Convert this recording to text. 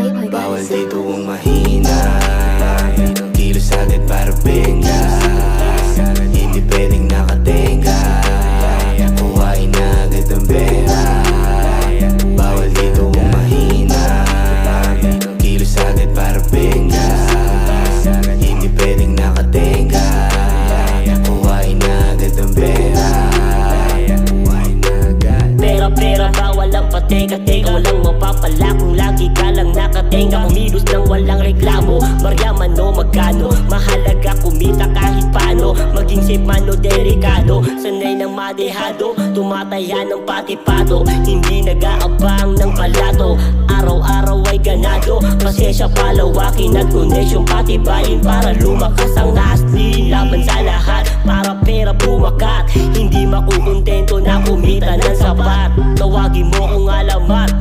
Bawal dito kung mahina, kilos agad para benga. Hindi pwedeng nakatenga, kuhain na agad ang pera. Bawal dito kung mahina, kilos agad para benga. Hindi pwedeng nakatenga, kuhain na agad ang pera. Pera, bawal ang pateka-teka. Walang mapapala kung lagi ka lang nakatenga. Kumilos nang walang reklamo, maryaman o magkano. Mahalaga kumita kahit paano, maging safe man o delikado. Sanay ng madehado, tumataya ng patipado. Hindi nag-aabang ng palato, araw-araw ay ganado. Pasensya palawakin at koneksyon patibayin para lumakas ang asli. Laban sa lahat para pera bumakat, hindi makukontento na kumita ng sapat. Tawagin mo kung alamat